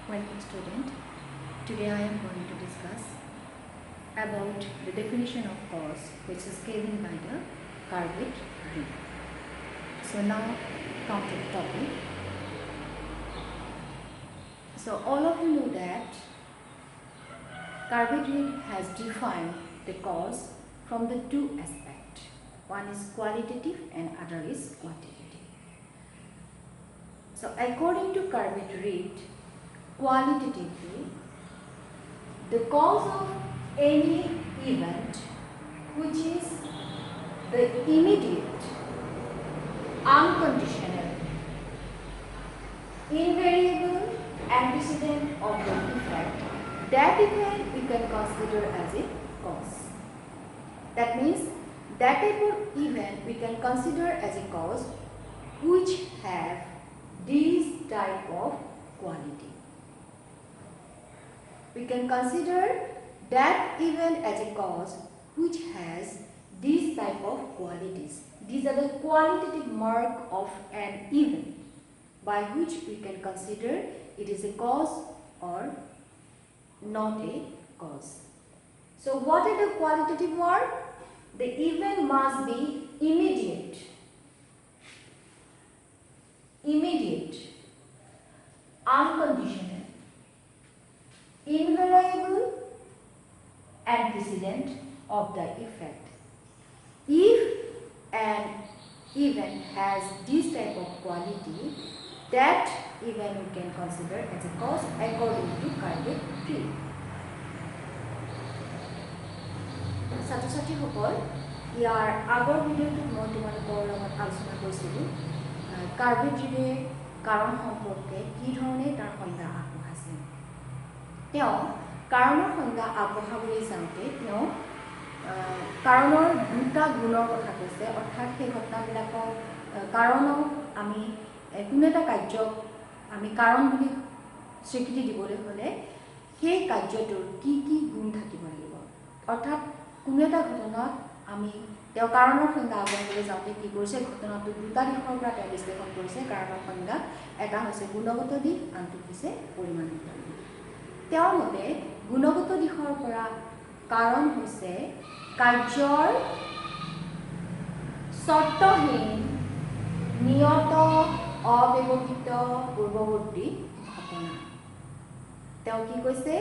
Welcome student. Today I am going to discuss about the definition of cause which is given by the Garbutt-Reid. So now come to the topic. So all of you know that Garbutt-Reid has defined the cause from the two aspects. One is qualitative and other is quantitative. So according to Garbutt-Reid, qualitatively, the cause of any event which is the immediate, unconditional, invariable antecedent of the effect, that event we can consider as a cause. That means that type of event we can consider as a cause which have this type of quality. We can consider that event as a cause which has these type of qualities. These are the qualitative mark of an event by which we can consider it is a cause or not a cause. So what are the qualitative mark? The event must be immediate, unconditional, invariable antecedent of the effect. If an event has this type of quality, that event we can consider as a cause according to Garbutt-Reid. ছাত্র-ছাত্ৰীসকল, ইয়াৰ আগৰ ভিডিঅ'টোত মই তোমালোকৰ লগত আলোচনা কৰিছিলোঁ Garbutt-Reidে কাৰণ সম্পৰ্কে কি ধৰণে তাৰ সংজ্ঞা আগবঢ়াইছে। তেওঁ কাৰণৰ সংজ্ঞা আগবঢ়াবলৈ যাওঁতে তেওঁ কাৰণৰ দুটা গুণৰ কথা কৈছে, অৰ্থাৎ সেই ঘটনাবিলাকক কাৰণক আমি কোনো এটা কাৰ্যক আমি কাৰণ বুলি স্বীকৃতি দিবলৈ হ'লে সেই কাৰ্যটোৰ কি কি গুণ থাকিব লাগিব। অৰ্থাৎ কোনো এটা ঘটনাত আমি তেওঁ কাৰণৰ সংজ্ঞা আগবঢ়াবলৈ যাওঁতে কি কৰিছে, ঘটনাটো দুটা দিশৰ পৰা তেওঁ বিশ্লেষণ কৰিছে কাৰণৰ সংজ্ঞা। এটা হৈছে গুণগত দিশ, আনটো হৈছে পৰিমাণগত দিশ। তেওঁৰ মতে গুণগত দিশৰ পৰা কাৰণ হৈছে কাৰ্যৰ চৰ্তহীন, নিয়ত, অব্যৱহৃত পূৰ্বৱৰ্তী ঘটনা। তেওঁ কি কৈছে,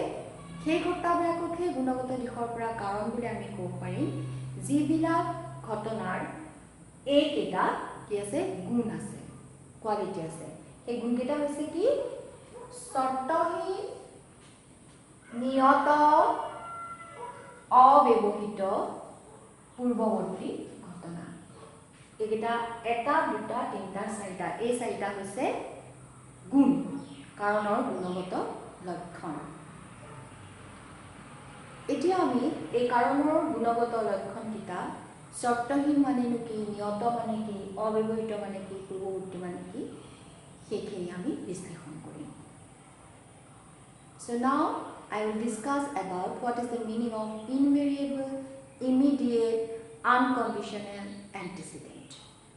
সেই ঘটনাবিলাককহে গুণগত দিশৰ পৰা কাৰণ বুলি আমি ক'ব পাৰিম যিবিলাক ঘটনাৰ এইকেইটা কি আছে, গুণ আছে, কোৱালিটি আছে। সেই গুণকেইটা হৈছে কি, চৰ্তহীন, নিয়ত, অব্যৱহৃত পূৰ্বৱৰ্তী ঘটনা। এইকেইটা এটা, দুটা, তিনিটা, চাৰিটা, এই চাৰিটা হৈছে গুণ, কাৰণৰ গুণগত লক্ষণ। এতিয়া আমি এই কাৰণৰ গুণগত লক্ষণকেইটা চৰ্তহীন মানেনো কি, নিয়ত মানে কি, অব্যৱহৃত মানে কি, পূৰ্বৱৰ্তী মানে কি, সেইখিনি আমি বিশ্লেষণ কৰিম। So now I will discuss about what is the meaning of invariable, immediate, unconditional antecedent.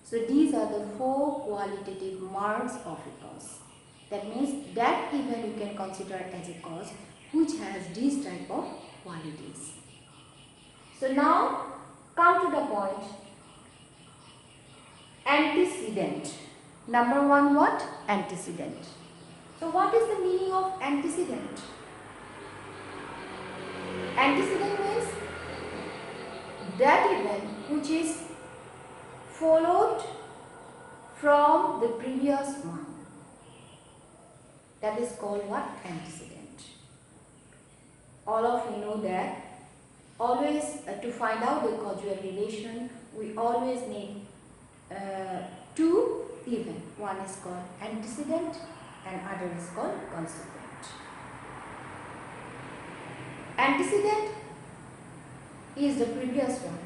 So these are the four qualitative marks of a cause. That means that event you can consider as a cause which has this type of qualities. So now come to the point, antecedent. Number one, what? Antecedent. So what is the meaning of antecedent? Antecedent means that event which is followed from the previous one. That is called what? Antecedent. All of you know that always to find out the causal relation, we always need two events. One is called antecedent and other is called consequent. Antecedent is the previous one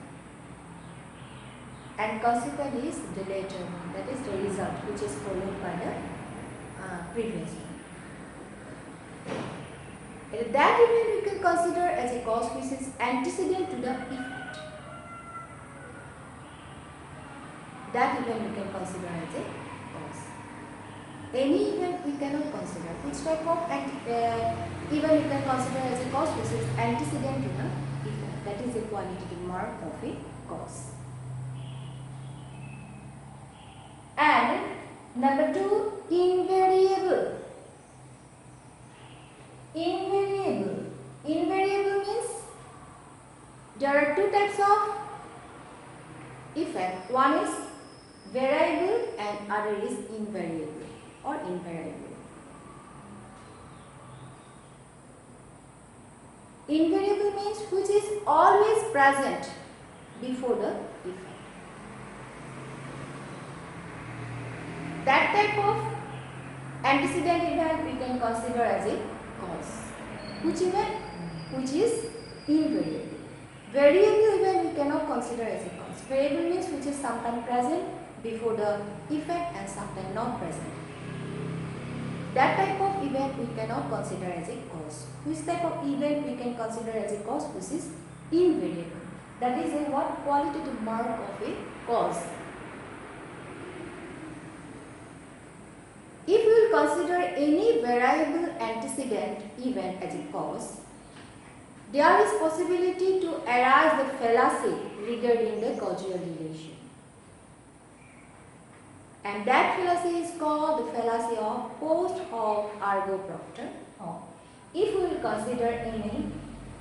and consequent is the later one, that is the result which is followed by the previous one. That event we can consider as a cause which is antecedent to the effect. That event we can consider as a cause. Any event we cannot consider. Which type of event you can consider as a cause, which is antecedent to the event. That is a qualitative mark of a cause. And number 2, invariable. Invariable. Invariable means there are 2 types of effect. One is variable and other is invariable or invariable. Invariable means which is always present before the effect. That type of antecedent event we can consider as a cause. Which event? Which is invariable. Variable event we cannot consider as a cause. Variable means which is sometimes present before the effect and sometimes not present. That type of event we cannot consider as a cause. Which type of event we can consider as a cause? Which is invariable. That is a what? Qualitative mark of a cause. If we will consider any variable antecedent event as a cause, there is possibility to arise the fallacy regarding the causal relation. And that fallacy is called the fallacy of post hoc ergo propter hoc. If we will consider any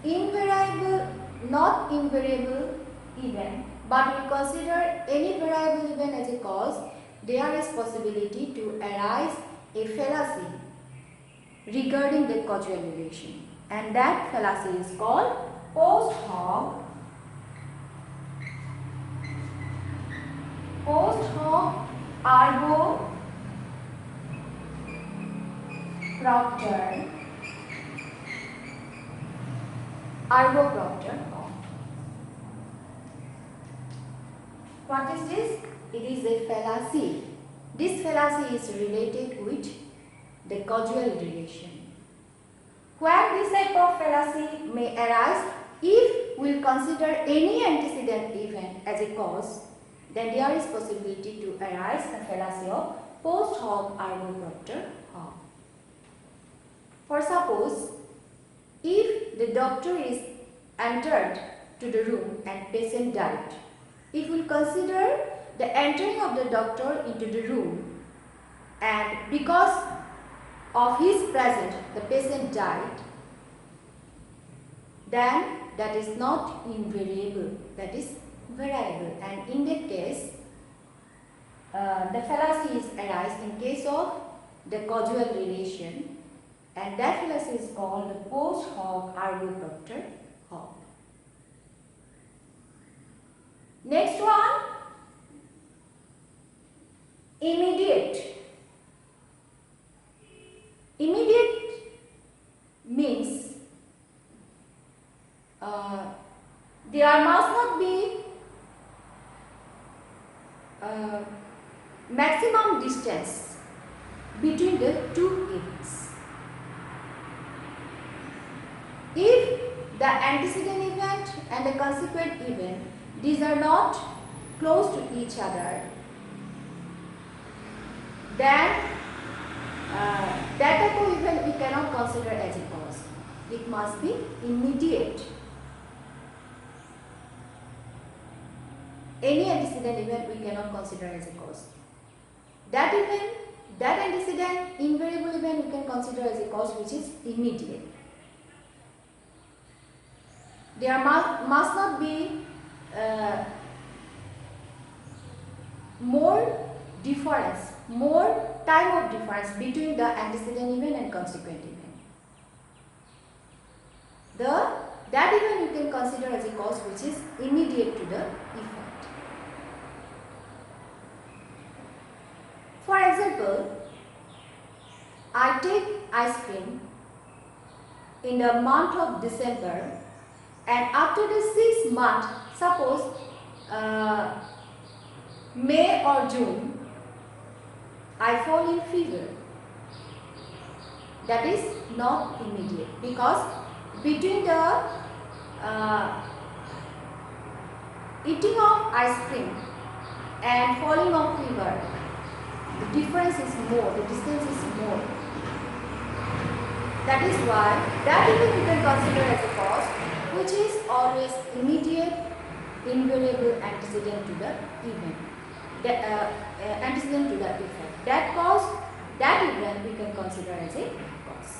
invariable, not invariable event, but we consider any variable event as a cause, there is possibility to arise a fallacy regarding the causal relation. And that fallacy is called post hoc ergo propter hoc. What is this? It is a fallacy. This fallacy is related with the causal relation. When this type of fallacy may arise, if we will consider any antecedent event as a cause, then there is possibility to arise the fallacy of post hoc ergo propter hoc. For suppose, if the doctor is entered to the room and patient died, if we consider the entering of the doctor into the room and because of his presence the patient died, then that is not invariable, that is variable, and in that case the fallacy is arise in case of the causal relation, and that fallacy is called the post hoc ergo propter hoc. Next one, immediate. Immediate means there must not be maximum distance between the two events. If the antecedent event and the consequent event, these are not close to each other, then that type of event we cannot consider as a cause. It must be immediate. Any antecedent event we cannot consider as a cause. That event, that antecedent invariable event we can consider as a cause which is immediate. There must not be more difference, more time of difference between the antecedent event and consequent event. That event you can consider as a cause which is immediate to the effect. For example, I take ice cream in the month of December, and after the 6th month, suppose May or June, I fall in fever. That is not immediate, because between the eating of ice cream and falling of fever, the difference is more, the distance is more. That is why that event we can consider as a cause, which is always immediate, invariable antecedent to the event, antecedent to the effect. That cause, that event we can consider as a cause.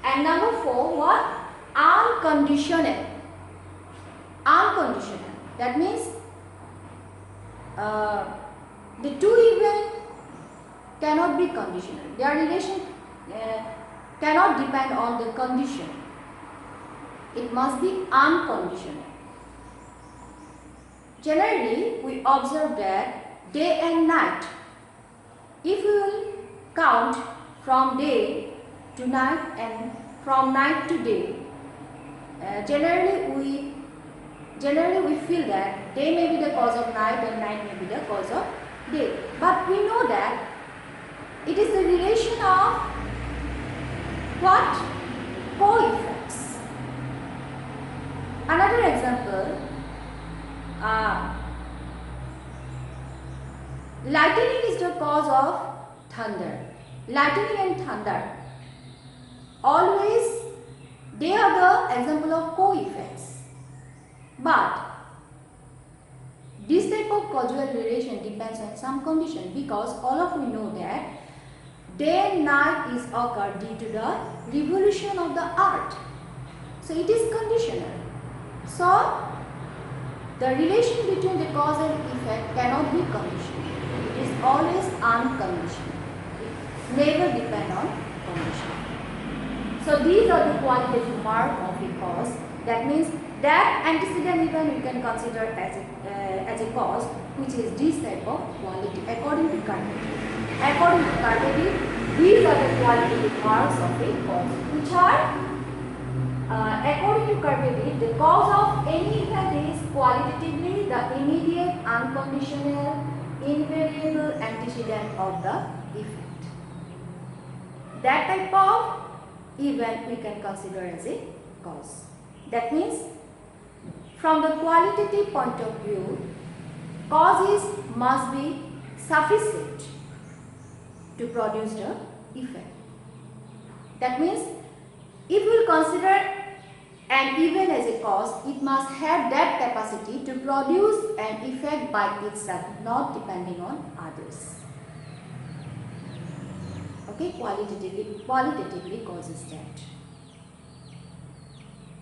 And number 4, what? Unconditional. Unconditional. That means the two events cannot be conditional. Their relation cannot depend on the condition. It must be unconditional. Generally, we observe that day and night, if we will count from day to night and from night to day, generally we feel that day may be the cause of night and night may be the cause of day. But we know that it is the relation of what? Co-effects. Another example, lightning is the cause of thunder. Lightning and thunder, always they are the example of co-effects. But this type of causal relation depends on some condition, because all of we know that day and night is occurred due to the revolution of the earth. So it is conditional. So the relation between the cause and effect cannot be conditional. It is always unconditional. It never depends on condition. So these are the qualitative mark of a cause. That means that antecedent event we can consider as a cause, which is this type of quality according to Carpentier. According to Carpentier, these are the qualitative marks of a cause, which are according to Carpentier, the cause of any event is qualitatively the immediate, unconditional, invariable antecedent of the effect. That type of event we can consider as a cause. That means from the qualitative point of view, causes must be sufficient to produce the effect. That means if we will consider an event as a cause, it must have that capacity to produce an effect by itself, not depending on others. Okay, qualitatively causes that.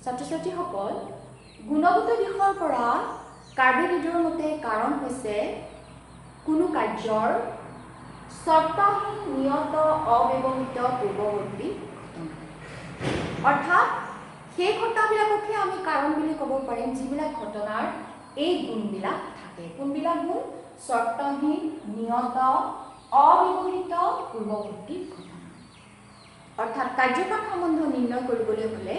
ছাত্র-ছাত্রী সকল গুণগত দিশৰ পৰা কাৰ্বনিডৰ মতে কাৰণ হৈছে কোনো কাৰ্যৰ শৰ্তহীন নিয়ত অব্যৱহৃত পূৰ্বৱৰ্তী ঘটনা। অৰ্থাৎ সেই ঘটনাবিলাককে আমি কাৰণ বুলি ক'ব পাৰিম যিবিলাক ঘটনাৰ এই গুণবিলাক থাকে। কোনবিলাক গুণ? শৰ্তহীন, নিয়ত, অব্যৱহৃত পূৰ্বৱৰ্তী ঘটনা। অৰ্থাৎ কাৰ্যকাল সম্বন্ধ নিৰ্ণয় কৰিবলৈ হ'লে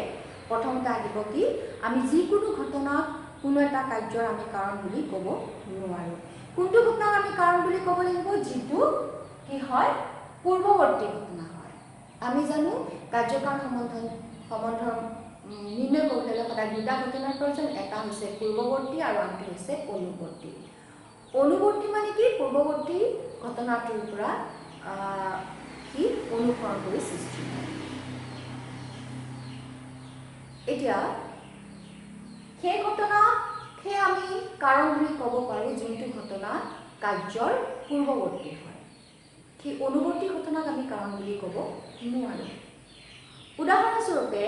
প্ৰথমতে আহিব কি, আমি যিকোনো ঘটনাক কোনো এটা কাৰ্যৰ আমি কাৰণ বুলি ক'ব নোৱাৰোঁ। কোনটো ঘটনাক আমি কাৰণ বুলি ক'ব লাগিব? যিটো কি হয় পূৰ্বৱৰ্তী ঘটনা হয়। আমি জানো কাৰ্যকাল সম্বন্ধ নিৰ্ণয় কৰিবলৈ সদায় দুটা ঘটনাৰ প্ৰয়োজন। এটা হৈছে পূৰ্বৱৰ্তী আৰু আনটো হৈছে অনুবৰ্তী। অনুবৰ্তী মানে কি? পূৰ্বৱৰ্তী ঘটনাটোৰ পৰা কি অনুসৰণ কৰি সৃষ্টি হয়। এতিয়া সেই ঘটনাকে আমি কাৰণ বুলি ক'ব পাৰোঁ যোনটো ঘটনা কাৰ্যৰ পূৰ্বৱৰ্তী হয়। সেই অনুবৰ্তী ঘটনাক আমি কাৰণ বুলি ক'ব নোৱাৰোঁ। উদাহৰণস্বৰূপে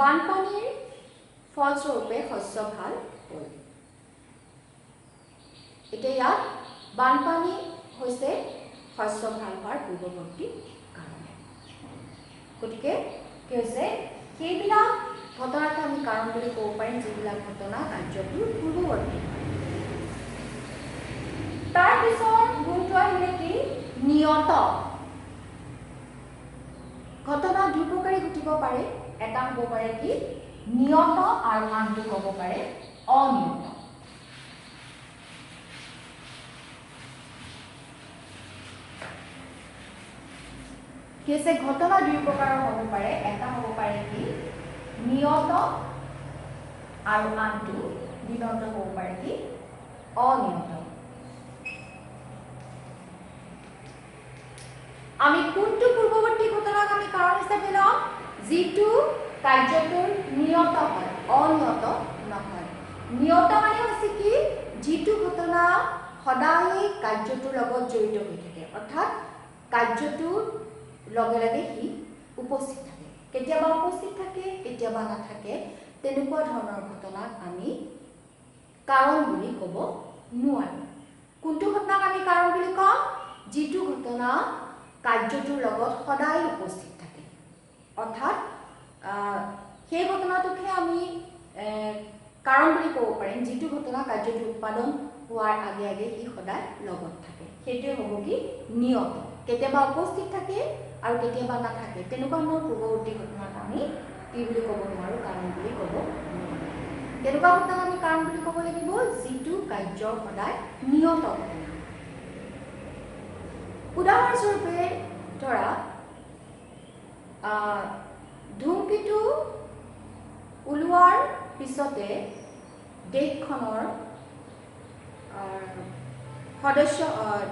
বানপানীৰ ফলস্বৰূপে শস্য ভাল হ'ল। এতিয়া ইয়াত বানপানী হৈছে শস্য ভাল হোৱাৰ পূৰ্বৱৰ্তী কাৰণ। গতিকে কি হৈছে সেইবিলাক ঘটনাকে আমি কাৰণ বুলি ক'ব পাৰিম যিবিলাক ঘটনা কাৰ্যটোৰ পূৰ্বৱৰ্তী হয়। তাৰপিছত গুণটো আহিলে কি? নিয়ত। ঘটনা দুই প্ৰকাৰে ঘটিব পাৰে। এটা হ'ব পাৰে কি নিয়ত আৰু আনটো হ'ব পাৰে অনিয়ত। কি আছে ঘটনা দুই প্ৰকাৰৰ হ'ব পাৰে। এটা হ'ব পাৰে কি নিয়ত আৰু আনটো বিনত হ'ব পাৰে কি অনিয়ত। আমি কোনটো পূৰ্বৱৰ্তী ঘটনাক আমি কাৰণ হিচাপে লম যিটো কাৰ্যটোৰ নিয়ত হয় অনিয়ত নহয় নিয়ত মানে হৈছে কি যিটো ঘটনা সদায় কাৰ্যটোৰ লগত জড়িত হৈ থাকে অৰ্থাৎ কাৰ্যটোৰ লগে লগে হি উপস্থিত থাকে কেতিয়াবা উপস্থিত থাকে কেতিয়াবা নাথাকে তেনেকুৱা ধৰণৰ ঘটনাক আমি কাৰণ বুলি ক'ব নোৱাৰো কোনটো ঘটনাক আমি কাৰণ বুলি কম যিটো ঘটনা কাৰ্যটোৰ লগত সদায় উপস্থিত থাকে অৰ্থাৎ সেই ঘটনাটোকে আমি কাৰণ বুলি ক'ব পাৰিম যিটো ঘটনা কাৰ্যটো উৎপাদন হোৱাৰ আগে আগে হি সদায় লগত থাকে সেইটোৱে হ'ব কি নিয়ত কেতিয়াবা উপস্থিত থাকে আৰু কেতিয়াবা নাথাকে তেনেকুৱা ধৰণৰ পূৰ্বৱৰ্তী ঘটনাক আমি কি বুলি ক'ব নোৱাৰো কাৰণ বুলি ক'ব নোৱাৰো তেনেকুৱা ঘটনাক আমি কাৰণ বুলি ক'ব লাগিব যিটো কাৰ্যৰ সদায় নিয়ত ঘটনা উদাহৰণস্বৰূপে ধৰা ধূমকেতু ওলোৱাৰ পিছতে দেশখনৰ সদস্য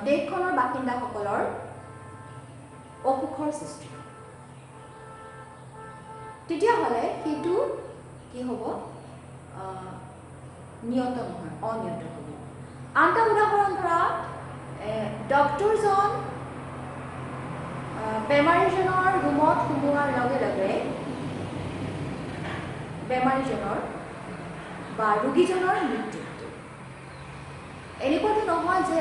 দেশখনৰ বাসিন্দাসকলৰ অসুখৰ সৃষ্টি তেতিয়াহ'লে সেইটো কি হ'ব নিয়ত নহয় অনিয়ত হ'ব আন এটা উদাহৰণ ধৰা ডক্টৰজন বেমাৰীজনৰ ৰুমত সোমোৱাৰ লগে লগে বেমাৰীজনৰ বা ৰোগীজনৰ মৃত্যু এনেকুৱাটো নহয় যে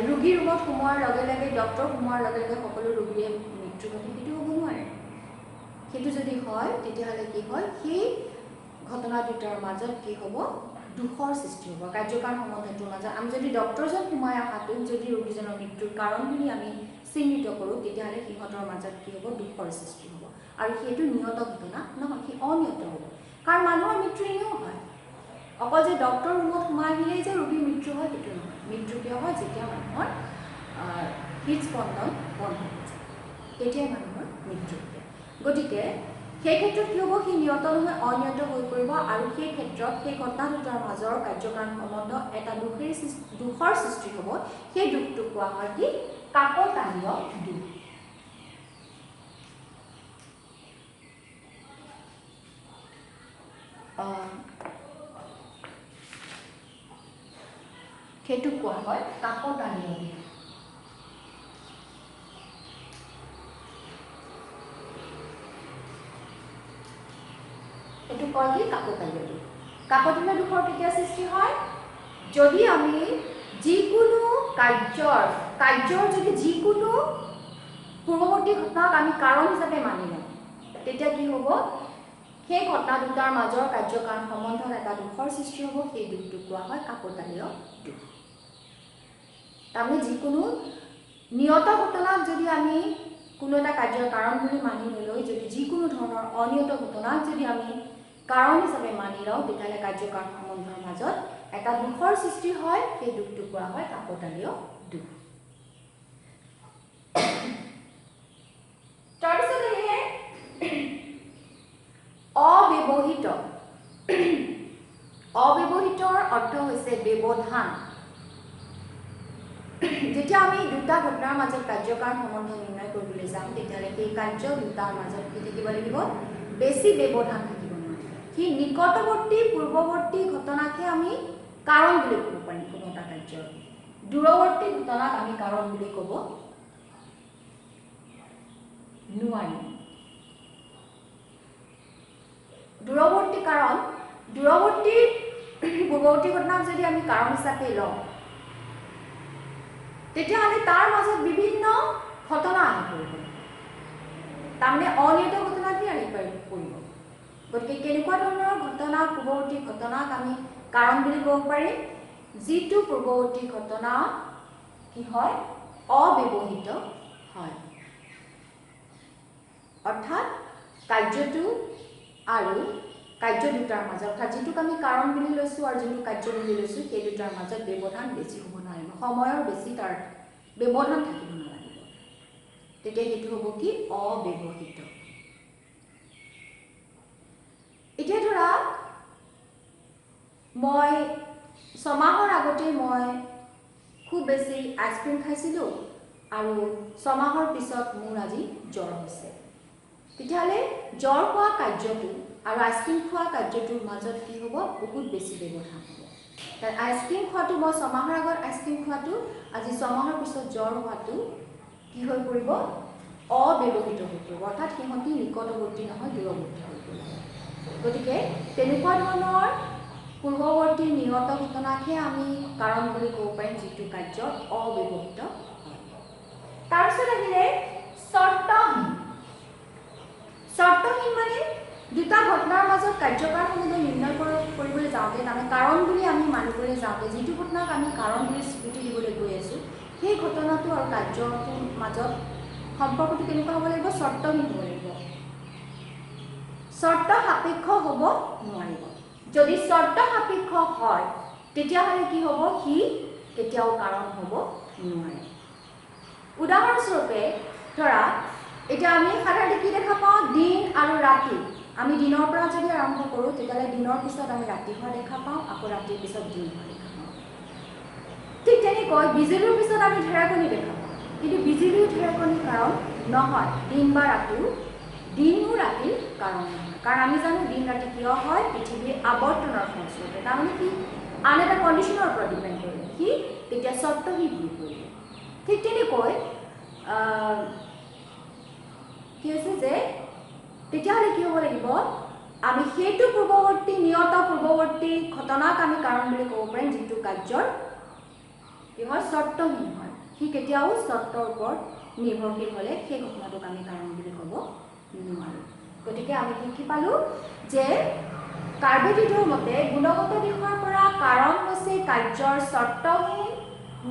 ৰোগী ৰুমত সোমোৱাৰ লগে লগে ডক্টৰ সোমোৱাৰ লগে লগে সকলো ৰোগীয়ে মৃত্যু ঘটে সেইটো হ'ব নোৱাৰে সেইটো যদি হয় তেতিয়াহ'লে কি হয় সেই ঘটনা দুটাৰ মাজত কি হ'ব দুখৰ সৃষ্টি হ'ব কাৰ্যকাৰ সম্বন্ধটোৰ মাজত আমি যদি ডক্টৰজন সোমাই অহাটো যদি ৰোগীজনৰ মৃত্যুৰ কাৰণ বুলি আমি চিহ্নিত কৰোঁ তেতিয়াহ'লে সিহঁতৰ মাজত কি হ'ব দুখৰ সৃষ্টি হ'ব আৰু সেইটো নিয়ত ঘটনা নহয় সি অনিয়ত হ'ব কাৰণ মানুহৰ মৃত্যু এনেও হয় অকল যে ডক্টৰ ৰুমত সোমাই আহিলেই যে ৰোগীৰ মৃত্যু হয় সেইটো নহয় মৃত্যু কিয় হয় যেতিয়া মানুহৰ হৃদস্পন্দন বন্ধ হৈ যায় তেতিয়াই মানুহৰ মৃত্যু হয় গতিকে সেই ক্ষেত্ৰত কি হ'ব সি নিয়ত নহয় অনিয়ত হৈ পৰিব আৰু সেই ক্ষেত্ৰত সেই ঘটনা দুটাৰ মাজৰ কাৰ্যকাৰণ সম্বন্ধ এটা দুখৰ সৃষ্টি হ'ব সেই দুখটো কোৱা হয় কি কাকতালীয় দুখ সেইটো কোৱা হয় কাকতালীয় দুখ এইটো কয় কি কাকতালীয় দুখ কাকতালীয় দুখৰ কেতিয়া সৃষ্টি হয় যদি আমি যিকোনো কাৰ্যৰ যদি যিকোনো পূৰ্বৱৰ্তী ঘটনাক আমি কাৰণ হিচাপে মানি লওঁ তেতিয়া কি হ'ব সেই ঘটনা দুটাৰ মাজৰ কাৰ্যকাৰণ সম্বন্ধত এটা দুখৰ সৃষ্টি হ'ব সেই দুখটো কোৱা হয় কাকতালীয় দুখ তাৰমানে যিকোনো নিয়ত ঘটনাক যদি আমি কোনো এটা কাৰ্যৰ কাৰণ বুলি মানি নলৈ যদি যিকোনো ধৰণৰ অনিয়ত ঘটনাক যদি আমি কাৰণ হিচাপে মানি লওঁ তেতিয়াহ'লে কাৰ্যকাৰণ সম্বন্ধৰ মাজত এটা দুখৰ সৃষ্টি হয় সেই দুখটো কোৱা হয় কাকতালীয় দুখ তাৰপিছত আহিলে অব্যৱহৃতৰ অৰ্থ হৈছে ব্যৱধান যেতিয়া আমি দুটা ঘটনাৰ মাজত কাৰ্যকাৰণ সম্বন্ধ নিৰ্ণয় কৰিবলৈ যাম তেতিয়াহ'লে সেই কাৰ্য দুটাৰ মাজত কি থাকিব লাগিব বেছি ব্যৱধান থাকিব নোৱাৰে সি নিকটৱৰ্তী পূৰ্বৱৰ্তী ঘটনাকহে আমি কাৰণ বুলি ক'ব পাৰিম কোনো এটা কাৰ্যৰ দূৰৱৰ্তী ঘটনাক আমি কাৰণ বুলি ক'ব নোৱাৰিম দূৰৱৰ্তী পূৰ্বৱৰ্তী ঘটনাক যদি আমি কাৰণ হিচাপে লওঁ তেতিয়াহ'লে তাৰ মাজত বিভিন্ন ঘটনা আহি পৰিব তাৰমানে অনিয়ত ঘটনাটি আহি পৰিব গতিকে কেনেকুৱা ধৰণৰ ঘটনা পূৰ্বৱৰ্তী ঘটনাক আমি কাৰণ বুলি ক'ব পাৰিম যিটো পূৰ্বৱৰ্তী ঘটনা কি হয় অব্যৱহৃত হয় অৰ্থাৎ কাৰ্যটো আৰু কাৰ্য দুটাৰ মাজত অৰ্থাৎ যিটোক আমি কাৰণ বুলি লৈছোঁ আৰু যিটো কাৰ্য বুলি লৈছোঁ সেই দুটাৰ মাজত ব্যৱধান বেছি হ'ব নোৱাৰিব সময়ৰ বেছি তাৰ ব্যৱধান থাকিব নালাগিব তেতিয়া সেইটো হ'ব কি অব্যৱহৃত এতিয়া ধৰা মই 6 মাহৰ আগতে মই খুব বেছি আইচক্ৰীম খাইছিলোঁ আৰু 6 মাহৰ পিছত মোৰ আজি জ্বৰ হৈছে তেতিয়াহলে জ্বৰ হোৱা কাৰ্যটো আৰু আইসক্ৰীম খোৱা কাৰ্যটোৰ মাজত কি হ'ব বহুত বেছি ব্যৱধান হ'ব তাৰ আইসক্ৰীম খোৱাটো মই 6 মাহৰ আগত আইসক্ৰীম খোৱাটো আজি 6 মাহৰ পিছত জ্বৰ হোৱাটো কি হৈ পৰিব অব্যৱহৃত হৈ পৰিব অৰ্থাৎ সিহঁতি নিকটৱৰ্তী নহয় দূৰৱৰ্তী হৈ পৰিব গতিকে তেনেকুৱা ধৰণৰ পূৰ্বৱৰ্তী নিয়ত ঘটনাকে আমি কাৰণ বুলি ক'ব পাৰিম যিটো কাৰ্য অব্যৱহৃত তাৰপিছত আহিলে শৰ্তহীন মানে দুটা ঘটনাৰ মাজত কাৰ্যকাৰ সমুদয় নিৰ্ণয় কৰিবলৈ যাওঁতে আমি কাৰণ বুলি আমি মানিবলৈ যাওঁতে যিটো ঘটনাক আমি কাৰণ বুলি স্বীকৃতি দিবলৈ গৈ আছো সেই ঘটনাটো আৰু কাৰ্যটোৰ মাজত সম্পৰ্কটো কেনেকুৱা হ'ব লাগিব শৰ্তহীন হ'ব লাগিব শৰ্ত সাপেক্ষ হ'ব নোৱাৰিব যদি শৰ্ত সাপেক্ষ হয় তেতিয়াহ'লে কি হ'ব কি কেতিয়াও কাৰণ হ'ব নোৱাৰে উদাহৰণস্বৰূপে ধৰা এতিয়া আমি সাধাৰণতে কি দেখা পাওঁ দিন আৰু ৰাতি আমি দিনৰ পৰা যদি আৰম্ভ কৰোঁ তেতিয়াহ'লে দিনৰ পিছত আমি ৰাতি হোৱা দেখা পাওঁ আকৌ ৰাতিৰ পিছত দিন হোৱা দেখা পাওঁ ঠিক তেনেকৈ বিজুলীৰ পিছত আমি ঢেৰেকনি দেখা পাওঁ কিন্তু বিজুলী ঢেৰেকনি কাৰণ নহয় দিন বা ৰাতিও দিনো ৰাতিৰ কাৰণ নহয় কাৰণ আমি জানো দিন ৰাতি কিয় হয় পৃথিৱীৰ আৱৰ্তনৰ ফলস্বৰূপে তাৰমানে কি আন এটা কণ্ডিশ্যনৰ ওপৰত ডিপেণ্ড কৰে কি তেতিয়া শৰ্তহীন হৈ পৰিব ঠিক তেনেকৈ কি হৈছে যে তেতিয়াহ'লে কি হ'ব লাগিব আমি সেইটো পূৰ্বৱৰ্তী নিয়ত পূৰ্বৱৰ্তী ঘটনাক আমি কাৰণ বুলি ক'ব পাৰিম যিটো কাৰ্যৰ কি হয় শৰ্তহীন হয় সি কেতিয়াও শৰ্তৰ ওপৰত নিৰ্ভৰশীল হ'লে সেই ঘটনাটোক আমি কাৰণ বুলি ক'ব নোৱাৰোঁ গতিকে আমি কি পালোঁ যে কাৰ্ভেটিডৰ মতে গুণগত দিশৰ পৰা কাৰণ হৈছে কাৰ্যৰ শৰ্তহীন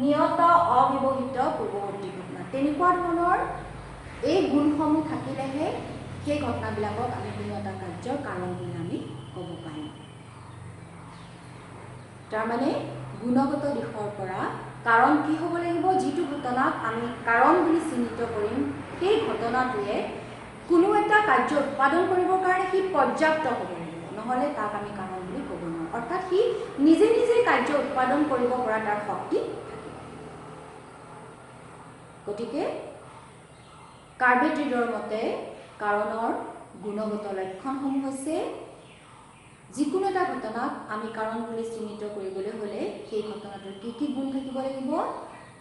নিয়ত অব্যৱহৃত পূৰ্বৱৰ্তী ঘটনা তেনেকুৱা ধৰণৰ এই গুণসমূহ থাকিলেহে সেই ঘটনাবিলাকক আমি কোনো এটা কাৰ্যৰ কাৰণ বুলি আমি ক'ব পাৰিম তাৰমানে গুণগত দিশৰ পৰা কাৰণ কি হ'ব লাগিব যিটো ঘটনাক আমি কাৰণ বুলি চিহ্নিত কৰিম সেই ঘটনাটোৱে কোনো এটা কাৰ্য উৎপাদন কৰিবৰ কাৰণে সি পৰ্যাপ্ত হ'ব লাগিব নহ'লে তাক আমি কাৰণ বুলি ক'ব নোৱাৰোঁ অৰ্থাৎ সি নিজে নিজে কাৰ্য উৎপাদন কৰিব পৰা তাৰ শক্তি গতিকে কাৰ্ভেটিডৰ মতে কাৰণৰ গুণগত লক্ষণসমূহ হৈছে যিকোনো এটা ঘটনাক আমি কাৰণ বুলি চিহ্নিত কৰিবলৈ হ'লে সেই ঘটনাটোৰ কি গুণ থাকিব লাগিব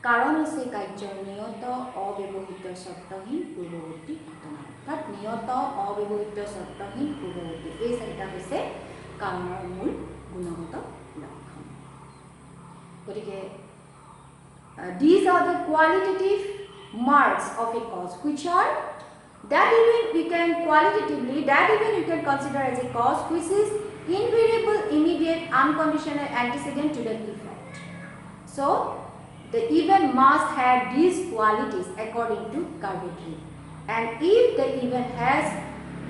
কাৰণ হৈছে কাৰ্যৰ নিয়ত অব্যৱহৃত শৰ্তহীন পূৰ্বৱৰ্তী ঘটনা অৰ্থাৎ নিয়ত অব্যৱহৃত শৰ্তহীন পূৰ্বৱৰ্তী এই চাৰিটা হৈছে কাৰণৰ মূল গুণগত লক্ষণ গতিকে these are the qualitative marks of a cause which are that event we can consider as a cause which is invariable immediate unconditional antecedent to the effect so the event must have these qualities according to Carpentry and if the event has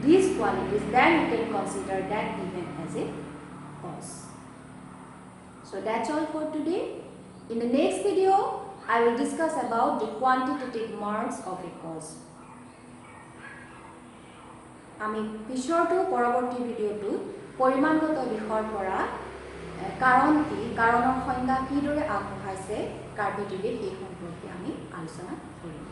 these qualities then we can consider that event as a cause so that's all for today in the next video I will discuss about the quantitative marks of a cause. আমি পিছৰটো পৰৱৰ্তী ভিডিঅ'টো পৰিমাণগত দিশৰ পৰা কাৰণ কি কাৰণৰ সংজ্ঞা কিদৰে আগবঢ়াইছে কাৰ্ভেটিডে সেই সম্পৰ্কে আমি আলোচনা কৰিম